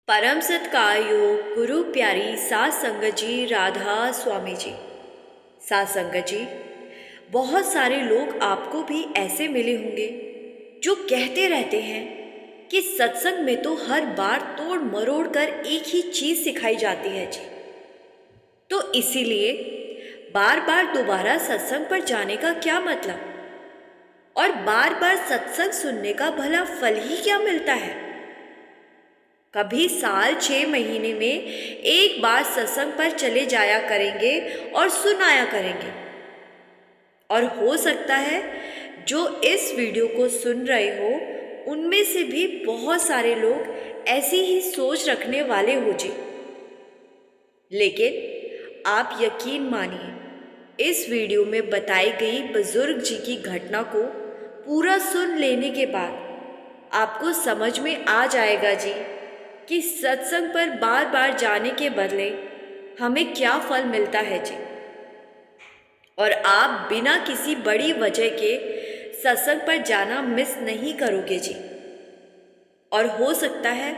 परम सत्कारयोग गुरु प्यारी सात संगत जी राधा स्वामी जी। सात संगत जी, बहुत सारे लोग आपको भी ऐसे मिले होंगे जो कहते रहते हैं कि सत्संग में तो हर बार तोड़ मरोड़ कर एक ही चीज सिखाई जाती है जी। तो इसीलिए बार बार दोबारा सत्संग पर जाने का क्या मतलब, और बार बार सत्संग सुनने का भला फल ही क्या मिलता है। कभी साल 6 महीने में एक बार सत्संग पर चले जाया करेंगे और सुनाया करेंगे। और हो सकता है जो इस वीडियो को सुन रहे हो उनमें से भी बहुत सारे लोग ऐसी ही सोच रखने वाले हो जी। लेकिन आप यकीन मानिए, इस वीडियो में बताई गई बुजुर्ग जी की घटना को पूरा सुन लेने के बाद आपको समझ में आ जाएगा जी कि सत्संग पर बार बार जाने के बदले हमें क्या फल मिलता है जी। और आप बिना किसी बड़ी वजह के सत्संग पर जाना मिस नहीं करोगे जी। और हो सकता है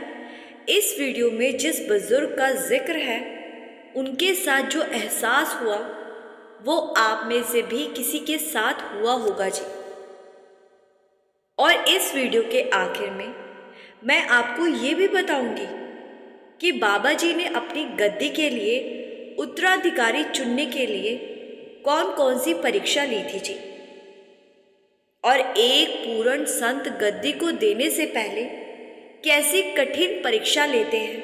इस वीडियो में जिस बुजुर्ग का जिक्र है उनके साथ जो एहसास हुआ वो आप में से भी किसी के साथ हुआ होगा जी। और इस वीडियो के आखिर में मैं आपको ये भी बताऊंगी कि बाबा जी ने अपनी गद्दी के लिए उत्तराधिकारी चुनने के लिए कौन कौन सी परीक्षा ली थी जी। और एक पूर्ण संत गद्दी को देने से पहले कैसी कठिन परीक्षा लेते हैं,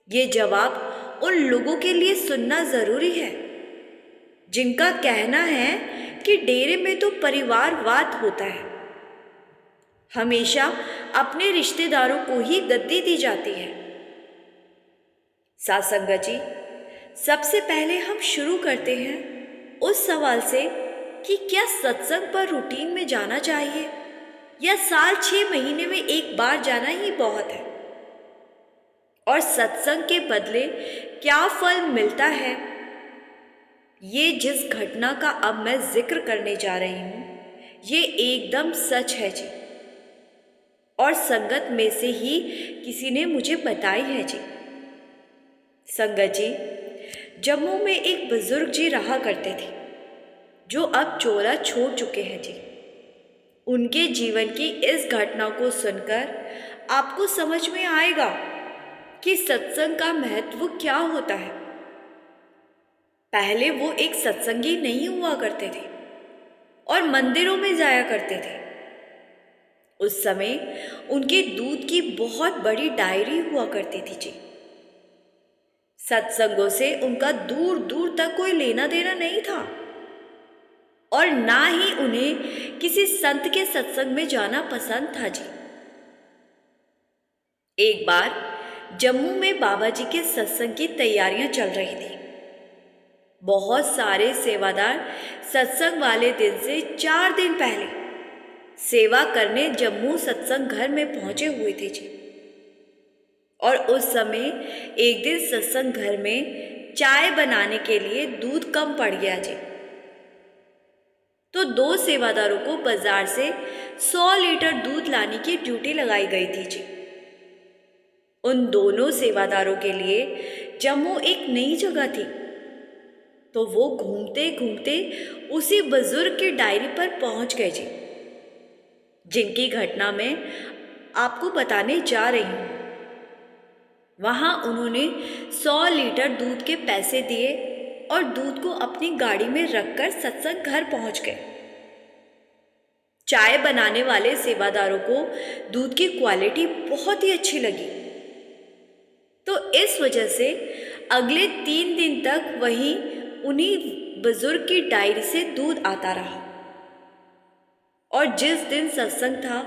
ये जवाब उन लोगों के लिए सुनना जरूरी है जिनका कहना है कि डेरे में तो परिवारवाद होता है, हमेशा अपने रिश्तेदारों को ही गद्दी दी जाती है। सात संगत जी, सबसे पहले हम शुरू करते हैं उस सवाल से कि क्या सत्संग पर रूटीन में जाना चाहिए या साल 6 महीने में एक बार जाना ही बहुत है। और सत्संग के बदले क्या फल मिलता है, ये जिस घटना का अब मैं जिक्र करने जा रही हूं ये एकदम सच है जी। और संगत में से ही किसी ने मुझे बताई है जी। संगत जी, जम्मू में एक बुजुर्ग जी रहा करते थे जो अब चोला छोड़ चुके हैं जी। उनके जीवन की इस घटना को सुनकर आपको समझ में आएगा कि सत्संग का महत्व क्या होता है। पहले वो एक सत्संगी नहीं हुआ करते थे और मंदिरों में जाया करते थे। उस समय उनके दूध की बहुत बड़ी डायरी हुआ करती थी जी। सत्संगों से उनका दूर दूर तक कोई लेना देना नहीं था और ना ही उन्हें किसी संत के सत्संग में जाना पसंद था जी। एक बार जम्मू में बाबा जी के सत्संग की तैयारियां चल रही थी। बहुत सारे सेवादार सत्संग वाले दिन से 4 दिन पहले सेवा करने जम्मू सत्संग घर में पहुंचे हुए थे जी। और उस समय एक दिन सत्संग घर में चाय बनाने के लिए दूध कम पड़ गया जी। तो 2 सेवादारों को बाजार से 100 लीटर दूध लाने की ड्यूटी लगाई गई थी जी। उन दोनों सेवादारों के लिए जम्मू एक नई जगह थी, तो वो घूमते घूमते उसी बुजुर्ग की डायरी पर पहुंच गए जी, जिनकी घटना मैं आपको बताने जा रही हूं। वहां उन्होंने 100 लीटर दूध के पैसे दिए और दूध को अपनी गाड़ी में रखकर सत्संग घर पहुंच गए। चाय बनाने वाले सेवादारों को दूध की क्वालिटी बहुत ही अच्छी लगी, तो इस वजह से अगले 3 दिन तक वहीं उन्हीं बुजुर्ग की डायरी से दूध आता रहा। और जिस दिन सत्संग था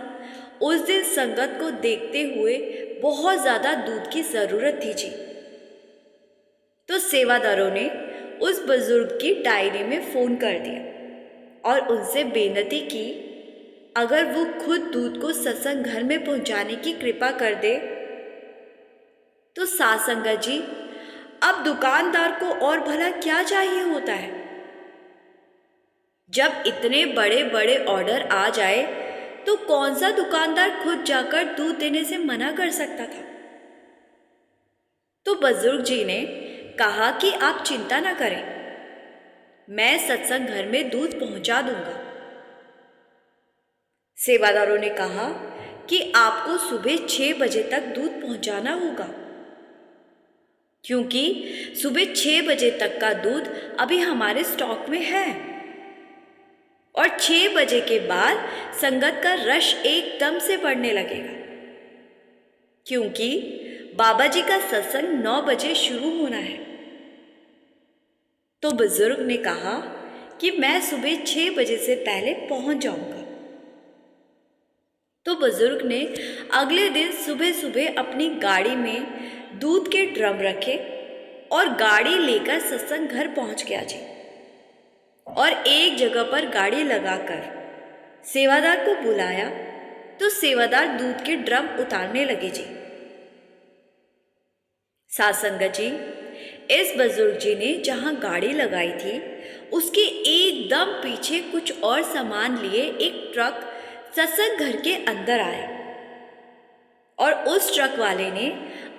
उस दिन संगत को देखते हुए बहुत ज्यादा दूध की जरूरत थी जी। तो सेवादारों ने उस बुजुर्ग की डायरी में फोन कर दिया और उनसे बेनती की अगर वो खुद दूध को सत्संग घर में पहुंचाने की कृपा कर दे। तो सात संगत जी, अब दुकानदार को और भला क्या चाहिए होता है। जब इतने बड़े बड़े ऑर्डर आ जाए तो कौन सा दुकानदार खुद जाकर दूध देने से मना कर सकता था। तो बुजुर्ग जी ने कहा कि आप चिंता ना करें, मैं सत्संग घर में दूध पहुंचा दूंगा। सेवादारों ने कहा कि आपको सुबह 6 बजे तक दूध पहुंचाना होगा, क्योंकि सुबह 6 बजे तक का दूध अभी हमारे स्टॉक में है और 6 बजे के बाद संगत का रश एकदम से बढ़ने लगेगा, क्योंकि बाबा जी का सत्संग 9 बजे शुरू होना है। तो बुजुर्ग ने कहा कि मैं सुबह 6 बजे से पहले पहुंच जाऊंगा। तो बुजुर्ग ने अगले दिन सुबह सुबह अपनी गाड़ी में दूध के ड्रम रखे और गाड़ी लेकर सत्संग घर पहुंच गया जी। और एक जगह पर गाड़ी लगाकर सेवादार को बुलाया तो सेवादार दूध के ड्रम उतारने लगे जी। साथ संगत जी, इस बुजुर्ग जी ने जहां गाड़ी लगाई थी उसके एकदम पीछे कुछ और सामान लिए एक ट्रक सत्संग घर के अंदर आया और उस ट्रक वाले ने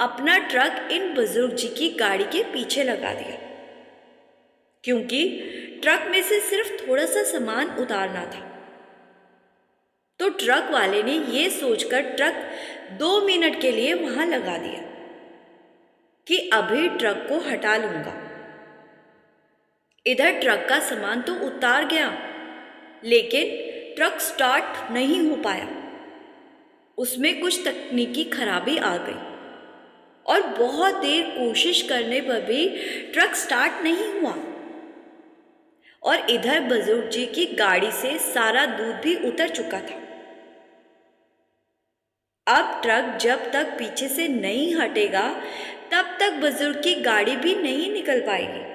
अपना ट्रक इन बुजुर्ग जी की गाड़ी के पीछे लगा दिया, क्योंकि ट्रक में से सिर्फ थोड़ा सा सामान उतारना था। तो ट्रक वाले ने ये सोचकर ट्रक 2 मिनट के लिए वहां लगा दिया कि अभी ट्रक को हटा लूंगा। इधर ट्रक का सामान तो उतार गया, लेकिन ट्रक स्टार्ट नहीं हो पाया। उसमें कुछ तकनीकी खराबी आ गई और बहुत देर कोशिश करने पर भी ट्रक स्टार्ट नहीं हुआ। और इधर बुजुर्ग जी की गाड़ी से सारा दूध भी उतर चुका था। अब ट्रक जब तक पीछे से नहीं हटेगा तब तक बुजुर्ग की गाड़ी भी नहीं निकल पाएगी।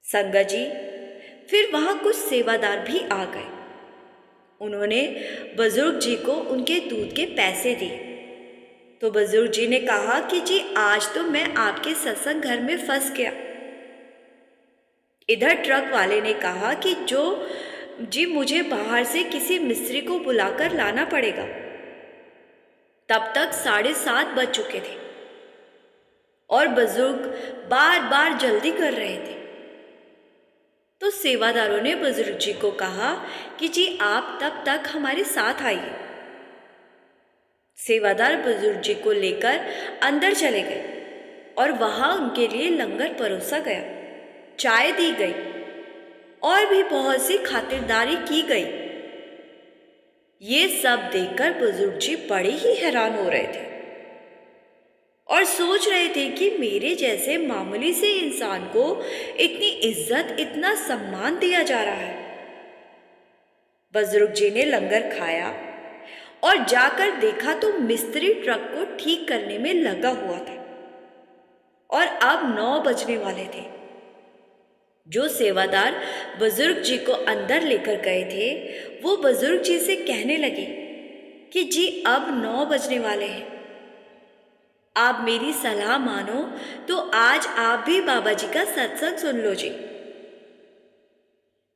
संगत जी, फिर वहां कुछ सेवादार भी आ गए। उन्होंने बुजुर्ग जी को उनके दूध के पैसे दिए। तो बुजुर्ग जी ने कहा कि जी आज तो मैं आपके सत्संग घर में फंस गया। इधर ट्रक वाले ने कहा कि जी मुझे बाहर से किसी मिस्त्री को बुलाकर लाना पड़ेगा। तब तक 7:30 बज चुके थे और बुजुर्ग बार बार जल्दी कर रहे थे। तो सेवादारों ने बुजुर्ग जी को कहा कि जी आप तब तक हमारे साथ आइए। सेवादार बुजुर्ग जी को लेकर अंदर चले गए और वहां उनके लिए लंगर परोसा गया, चाय दी गई और भी बहुत सी खातिरदारी की गई। ये सब देखकर बुजुर्ग जी बड़े ही हैरान हो रहे थे और सोच रहे थे कि मेरे जैसे मामूली से इंसान को इतनी इज्जत, इतना सम्मान दिया जा रहा है। बुजुर्ग जी ने लंगर खाया और जाकर देखा तो मिस्त्री ट्रक को ठीक करने में लगा हुआ था और अब 9 बजने वाले थे। जो सेवादार बुजुर्ग जी को अंदर लेकर गए थे वो बुजुर्ग जी से कहने लगे कि जी अब 9 बजने वाले हैं, आप मेरी सलाह मानो तो आज आप भी बाबा जी का सत्संग सुन लो जी।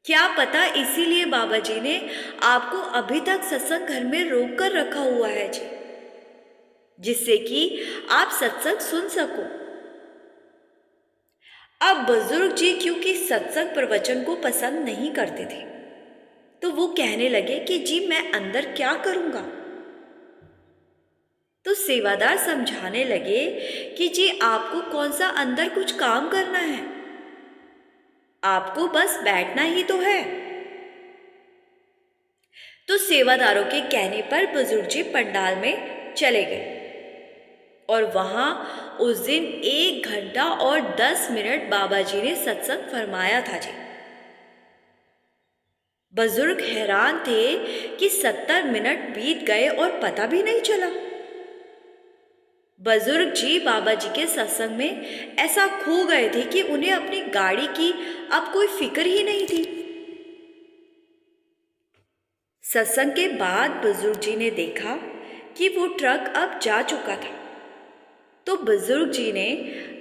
क्या पता इसीलिए बाबा जी ने आपको अभी तक सत्संग घर में रोक कर रखा हुआ है जी, जिससे कि आप सत्संग सुन सको। अब बुजुर्ग जी क्योंकि सत्संग प्रवचन को पसंद नहीं करते थे तो वो कहने लगे कि जी मैं अंदर क्या करूंगा। तो सेवादार समझाने लगे कि जी आपको कौन सा अंदर कुछ काम करना है, आपको बस बैठना ही तो है। तो सेवादारों के कहने पर बुजुर्ग जी पंडाल में चले गए और वहां उस दिन 1 घंटा और 10 मिनट बाबा जी ने सत्संग फरमाया था जी। बुजुर्ग हैरान थे कि 70 मिनट बीत गए और पता भी नहीं चला। बुजुर्ग जी बाबा जी के सत्संग में ऐसा खो गए थे कि उन्हें अपनी गाड़ी की अब कोई फिक्र ही नहीं थी। सत्संग के बाद बुजुर्ग जी ने देखा कि वो ट्रक अब जा चुका था। तो बुजुर्ग जी ने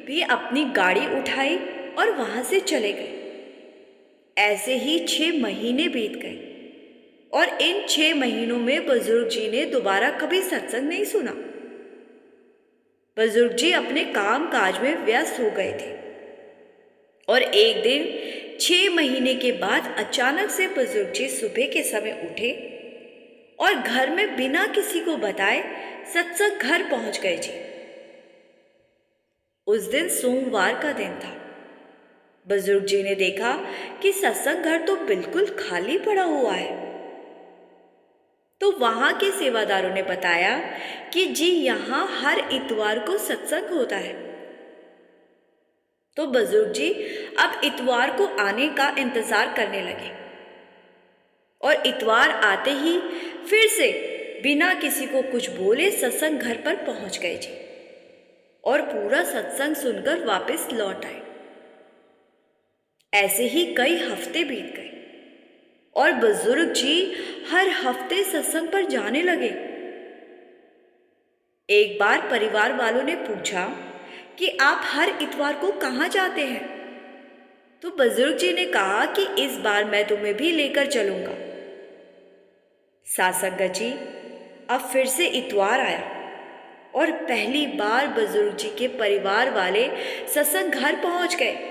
भी अपनी गाड़ी उठाई और वहां से चले गए। ऐसे ही 6 महीने बीत गए और इन 6 महीनों में बुजुर्ग जी ने दोबारा कभी सत्संग नहीं सुना। बुजुर्ग जी अपने काम काज में व्यस्त हो गए थे और एक दिन 6 महीने के बाद अचानक से बुजुर्ग जी सुबह के समय उठे और घर में बिना किसी को बताए सत्संग घर पहुंच गए जी। उस दिन सोमवार का दिन था। बुजुर्ग जी ने देखा कि सत्संग घर तो बिल्कुल खाली पड़ा हुआ है। तो वहां के सेवादारों ने बताया कि जी यहाँ हर इतवार को सत्संग होता है। तो बुजुर्ग जी अब इतवार को आने का इंतजार करने लगे और इतवार आते ही फिर से बिना किसी को कुछ बोले सत्संग घर पर पहुंच गए जी और पूरा सत्संग सुनकर वापस लौट आए। ऐसे ही कई हफ्ते बीत गए और बुजुर्ग जी हर हफ्ते सत्संग पर जाने लगे। एक बार परिवार वालों ने पूछा कि आप हर इतवार को कहाँ जाते हैं? तो बुजुर्ग जी ने कहा कि इस बार मैं तुम्हें भी लेकर चलूंगा। सासंगत जी अब फिर से इतवार आया और पहली बार बुजुर्ग जी के परिवार वाले सत्संग घर पहुंच गए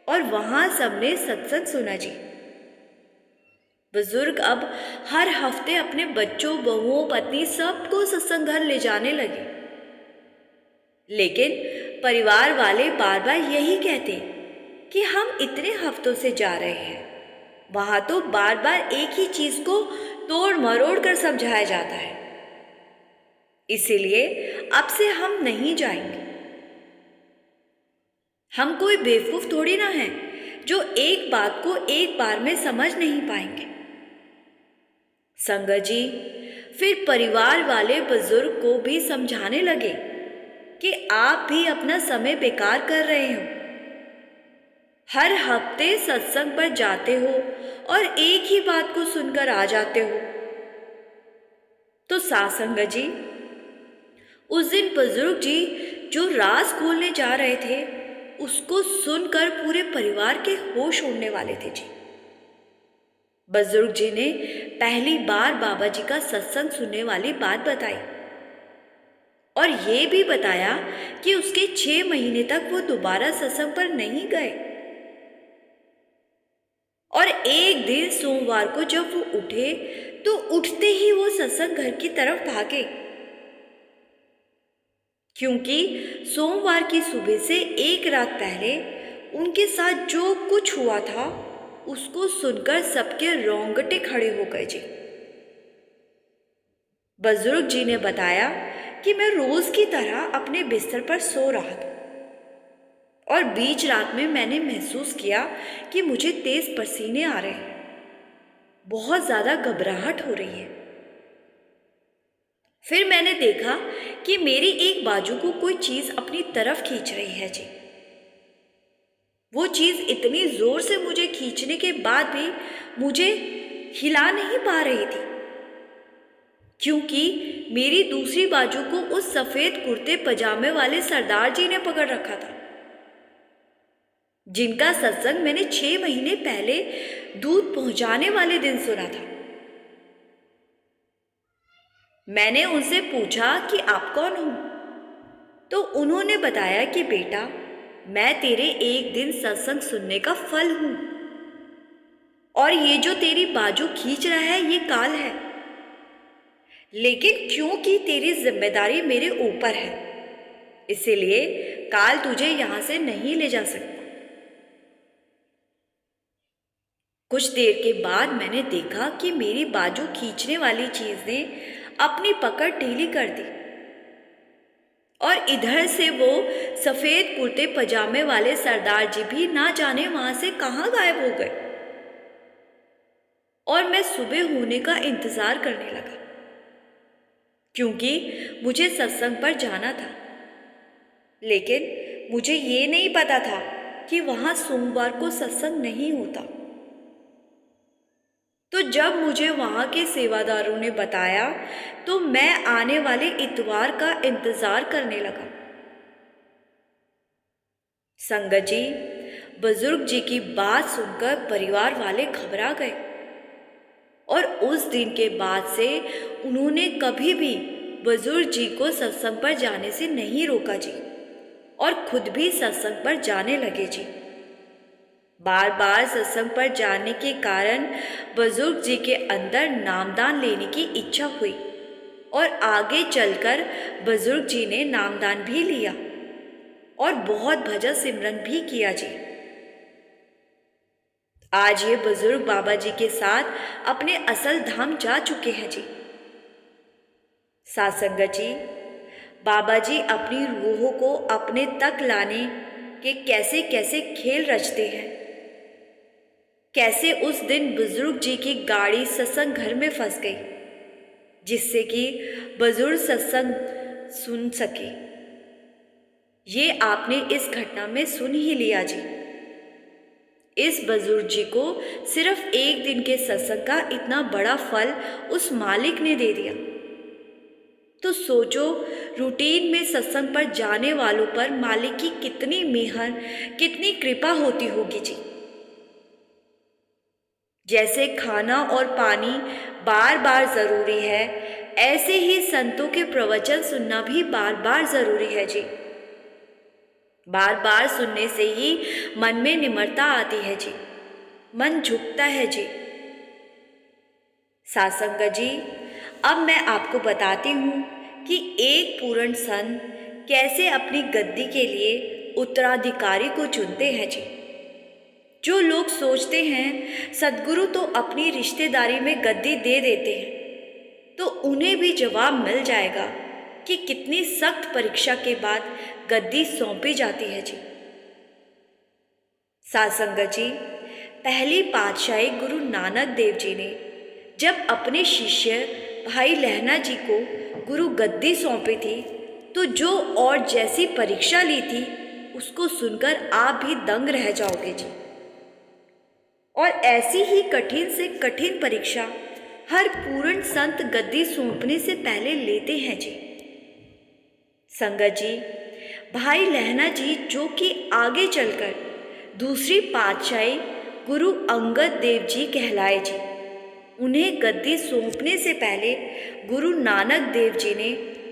और वहां सबने सत्संग सुना जी। बुजुर्ग अब हर हफ्ते अपने बच्चों, बहुओं, पत्नी सबको सत्संग घर ले जाने लगे, लेकिन परिवार वाले बार बार यही कहते कि हम इतने हफ्तों से जा रहे हैं, वहां तो बार बार एक ही चीज को तोड़ मरोड़ कर समझाया जाता है, इसीलिए अब से हम नहीं जाएंगे। हम कोई बेवकूफ थोड़ी ना हैं जो एक बात को एक बार में समझ नहीं पाएंगे। संगत जी फिर परिवार वाले बुजुर्ग को भी समझाने लगे कि आप भी अपना समय बेकार कर रहे हो, हर हफ्ते सत्संग पर जाते हो और एक ही बात को सुनकर आ जाते हो। तो सासंगत जी उस दिन बुजुर्ग जी जो राज खोलने जा रहे थे उसको सुनकर पूरे परिवार के होश उड़ने वाले थे जी। बुजुर्ग जी ने पहली बार बाबा जी का सत्संग सुनने वाली बात बताई और ये भी बताया कि उसके 6 महीने तक वो दोबारा सत्संग पर नहीं गए और एक दिन सोमवार को जब वो उठे तो उठते ही वो सत्संग घर की तरफ भागे, क्योंकि सोमवार की सुबह से एक रात पहले उनके साथ जो कुछ हुआ था उसको सुनकर सबके रोंगटे खड़े हो गए जी। बुजुर्ग जी ने बताया कि मैं रोज की तरह अपने बिस्तर पर सो रहा था और बीच रात में मैंने महसूस किया कि मुझे तेज पसीने आ रहे हैं, बहुत ज्यादा घबराहट हो रही है। फिर मैंने देखा कि मेरी एक बाजू को कोई चीज अपनी तरफ खींच रही है जी। वो चीज इतनी जोर से मुझे खींचने के बाद भी मुझे हिला नहीं पा रही थी, क्योंकि मेरी दूसरी बाजू को उस सफेद कुर्ते पजामे वाले सरदार जी ने पकड़ रखा था, जिनका सत्संग मैंने 6 महीने पहले दूध पहुंचाने वाले दिन सुना था। मैंने उनसे पूछा कि आप कौन हो? तो उन्होंने बताया कि बेटा, मैं तेरे एक दिन सत्संग सुनने का फल हूं और ये जो तेरी बाजू खींच रहा है ये काल है, लेकिन क्योंकि तेरी जिम्मेदारी मेरे ऊपर है इसीलिए काल तुझे यहां से नहीं ले जा सकता। कुछ देर के बाद मैंने देखा कि मेरी बाजू खींचने वाली चीज ने अपनी पकड़ ढीली कर दी और इधर से वो सफेद कुर्ते पजामे वाले सरदार जी भी ना जाने वहां से कहां गायब हो गए और मैं सुबह होने का इंतजार करने लगा, क्योंकि मुझे सत्संग पर जाना था, लेकिन मुझे ये नहीं पता था कि वहां सोमवार को सत्संग नहीं होता। तो जब मुझे वहां के सेवादारों ने बताया तो मैं आने वाले इतवार का इंतजार करने लगा। संगत जी बुजुर्ग जी की बात सुनकर परिवार वाले घबरा गए और उस दिन के बाद से उन्होंने कभी भी बुजुर्ग जी को सत्संग पर जाने से नहीं रोका जी, और खुद भी सत्संग पर जाने लगे जी। बार बार सत्संग पर जाने के कारण बुजुर्ग जी के अंदर नामदान लेने की इच्छा हुई, और आगे चलकर बुजुर्ग जी ने नामदान भी लिया और बहुत भजन सिमरन भी किया जी। आज ये बुजुर्ग बाबा जी के साथ अपने असल धाम जा चुके हैं जी। साथ संगत जी, बाबा जी अपनी रूहों को अपने तक लाने के कैसे कैसे खेल रचते हैं। कैसे उस दिन बुजुर्ग जी की गाड़ी सत्संग घर में फंस गई, जिससे कि बुजुर्ग सत्संग सुन सके। ये आपने इस घटना में सुन ही लिया जी। इस बुजुर्ग जी को सिर्फ एक दिन के सत्संग का इतना बड़ा फल उस मालिक ने दे दिया। तो सोचो, रूटीन में सत्संग पर जाने वालों पर मालिक की कितनी मेहर, कितनी कृपा होती होगी जी। जैसे खाना और पानी बार बार जरूरी है, ऐसे ही संतों के प्रवचन सुनना भी बार बार जरूरी है जी। बार बार सुनने से ही मन में निम्रता आती है जी, मन झुकता है जी। सासंग जी, अब मैं आपको बताती हूँ कि एक पूर्ण संत कैसे अपनी गद्दी के लिए उत्तराधिकारी को चुनते हैं जी। जो लोग सोचते हैं सद्गुरु तो अपनी रिश्तेदारी में गद्दी दे देते हैं, तो उन्हें भी जवाब मिल जाएगा कि कितनी सख्त परीक्षा के बाद गद्दी सौंपी जाती है जी। सासंगत जी, पहली पातशाही गुरु नानक देव जी ने जब अपने शिष्य भाई लहना जी को गुरु गद्दी सौंपी थी, तो जो और जैसी परीक्षा ली थी उसको सुनकर आप भी दंग रह जाओगे जी। और ऐसी ही कठिन से कठिन परीक्षा हर पूर्ण संत गद्दी सौंपने से पहले लेते हैं जी। संगत जी, भाई लहना जी जो कि आगे चलकर दूसरी पातशाही गुरु अंगद देव जी कहलाए जी, उन्हें गद्दी सौंपने से पहले गुरु नानक देव जी ने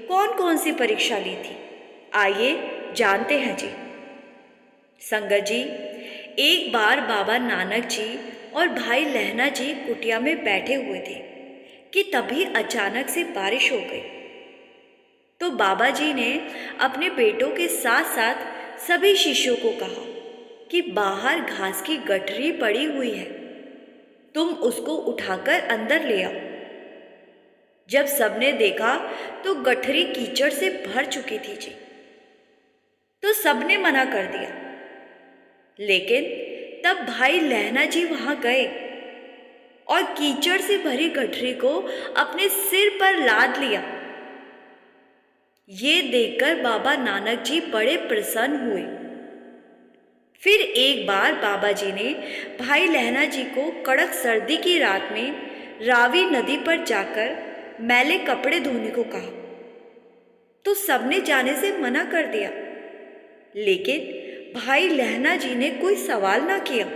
कौन कौन सी परीक्षा ली थी, आइए जानते हैं जी। संगत जी, एक बार बाबा नानक जी और भाई लहना जी कुटिया में बैठे हुए थे कि तभी अचानक से बारिश हो गई। तो बाबा जी ने अपने बेटों के साथ साथ सभी शिष्यों को कहा कि बाहर घास की गठरी पड़ी हुई है, तुम उसको उठाकर अंदर ले आओ। जब सबने देखा तो गठरी कीचड़ से भर चुकी थी जी। तो सबने मना कर दिया, लेकिन तब भाई लहना जी वहां गए और कीचड़ से भरी गठरी को अपने सिर पर लाद लिया। ये देखकर बाबा नानक जी बड़े प्रसन्न हुए। फिर एक बार बाबा जी ने भाई लहना जी को कड़क सर्दी की रात में रावी नदी पर जाकर मैले कपड़े धोने को कहा, तो सबने जाने से मना कर दिया। लेकिन भाई लहना जी ने कोई सवाल ना किया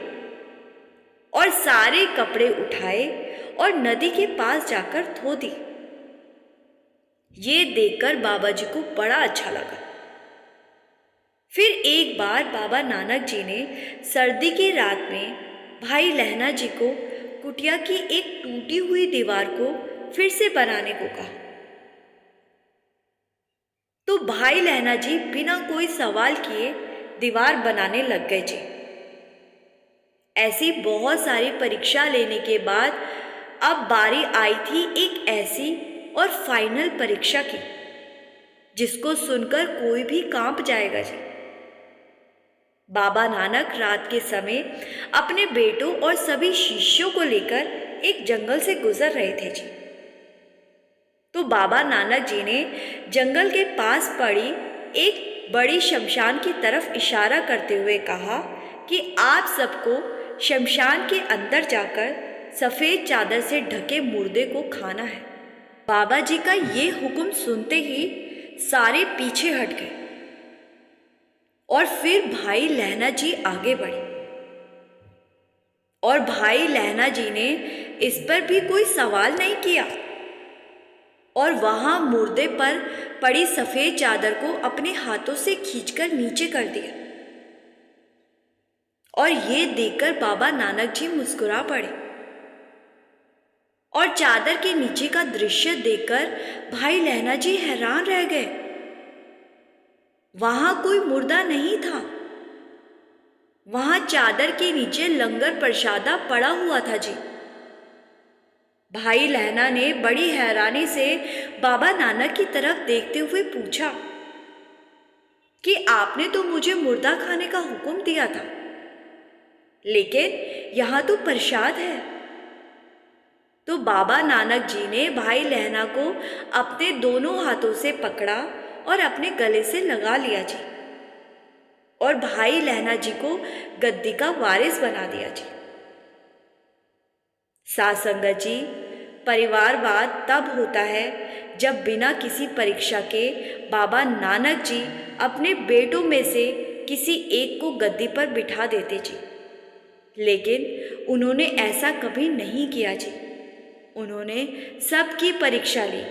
और सारे कपड़े उठाए और नदी के पास जाकर धो दी। ये देखकर बाबा जी को बड़ा अच्छा लगा। फिर एक बार बाबा नानक जी ने सर्दी की रात में भाई लहना जी को कुटिया की एक टूटी हुई दीवार को फिर से बनाने को कहा। तो भाई लहना जी बिना कोई सवाल किए दीवार बनाने लग गए जी। ऐसी बहुत सारी परीक्षा लेने के बाद अब बारी आई थी एक ऐसी और फाइनल परीक्षा की, जिसको सुनकर कोई भी कांप जाएगा जी। बाबा नानक रात के समय अपने बेटों और सभी शिष्यों को लेकर एक जंगल से गुजर रहे थे जी। तो बाबा नानक जी ने जंगल के पास पड़ी एक बड़ी शमशान की तरफ इशारा करते हुए कहा कि आप सबको शमशान के अंदर जाकर सफ़ेद चादर से ढके मुर्दे को खाना है। बाबा जी का ये हुक्म सुनते ही सारे पीछे हट गए और फिर भाई लहना जी आगे बढ़े और भाई लहना जी ने इस पर भी कोई सवाल नहीं किया और वहां मुर्दे पर पड़ी सफेद चादर को अपने हाथों से खींचकर नीचे कर दिया। और ये देखकर बाबा नानक जी मुस्कुरा पड़े और चादर के नीचे का दृश्य देखकर भाई लहना जी हैरान रह गए। वहां कोई मुर्दा नहीं था, वहां चादर के नीचे लंगर प्रसादा पड़ा हुआ था जी। भाई लहना ने बड़ी हैरानी से बाबा नानक की तरफ देखते हुए पूछा कि आपने तो मुझे मुर्दा खाने का हुक्म दिया था, लेकिन यहां तो प्रसाद है। तो बाबा नानक जी ने भाई लहना को अपने दोनों हाथों से पकड़ा और अपने गले से लगा लिया जी, और भाई लहना जी को गद्दी का वारिस बना दिया जी। साथ संगत जी, परिवारवाद तब होता है जब बिना किसी परीक्षा के बाबा नानक जी अपने बेटों में से किसी एक को गद्दी पर बिठा देते जी। लेकिन उन्होंने ऐसा कभी नहीं किया जी। उन्होंने सबकी परीक्षा ली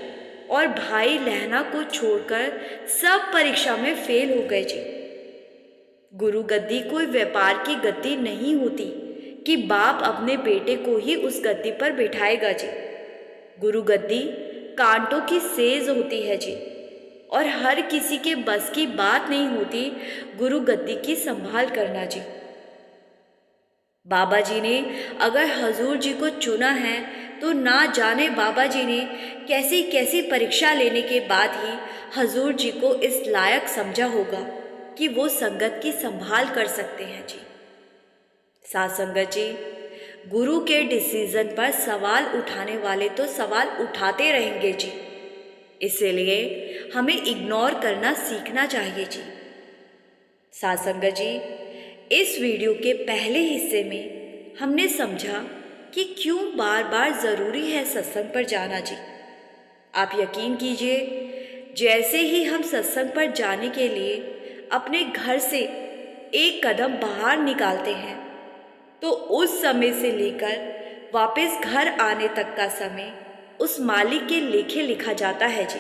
और भाई लहना को छोड़कर सब परीक्षा में फेल हो गए जी। गुरु गद्दी कोई व्यापार की गद्दी नहीं होती कि बाप अपने बेटे को ही उस गद्दी पर बिठाएगा जी। गुरु गद्दी कांटों की सेज होती है जी, और हर किसी के बस की बात नहीं होती गुरु गद्दी की संभाल करना जी। बाबा जी ने अगर हजूर जी को चुना है तो ना जाने बाबा जी ने कैसी कैसी परीक्षा लेने के बाद ही हजूर जी को इस लायक समझा होगा कि वो संगत की संभाल कर सकते हैं जी। साथ संगत जी, गुरु के डिसीजन पर सवाल उठाने वाले तो सवाल उठाते रहेंगे जी, इसलिए हमें इग्नोर करना सीखना चाहिए जी। साथ संगत जी, इस वीडियो के पहले हिस्से में हमने समझा कि क्यों बार बार ज़रूरी है सत्संग पर जाना जी। आप यकीन कीजिए, जैसे ही हम सत्संग पर जाने के लिए अपने घर से एक कदम बाहर निकालते हैं तो उस समय से लेकर वापस घर आने तक का समय उस मालिक के लेखे लिखा जाता है जी।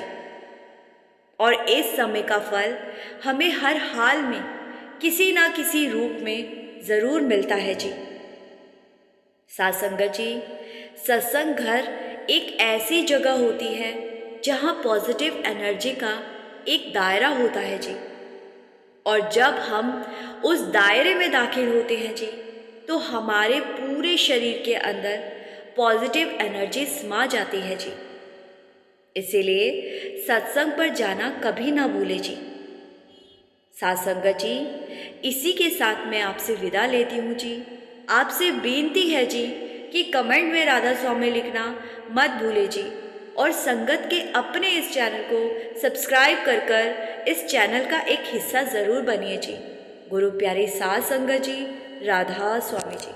और इस समय का फल हमें हर हाल में किसी ना किसी रूप में ज़रूर मिलता है जी। साथ संगत जी, सत्संग घर एक ऐसी जगह होती है जहाँ पॉजिटिव एनर्जी का एक दायरा होता है जी, और जब हम उस दायरे में दाखिल होते हैं जी तो हमारे पूरे शरीर के अंदर पॉजिटिव एनर्जी समा जाती है जी। इसीलिए सत्संग पर जाना कभी ना भूले जी। साथ संगत जी, इसी के साथ मैं आपसे विदा लेती हूँ जी। आपसे बेनती है जी कि कमेंट में राधा स्वामी लिखना मत भूले जी, और संगत के अपने इस चैनल को सब्सक्राइब कर इस चैनल का एक हिस्सा ज़रूर बनिए जी। गुरु प्यारी साथ संगत जी, राधा स्वामी जी।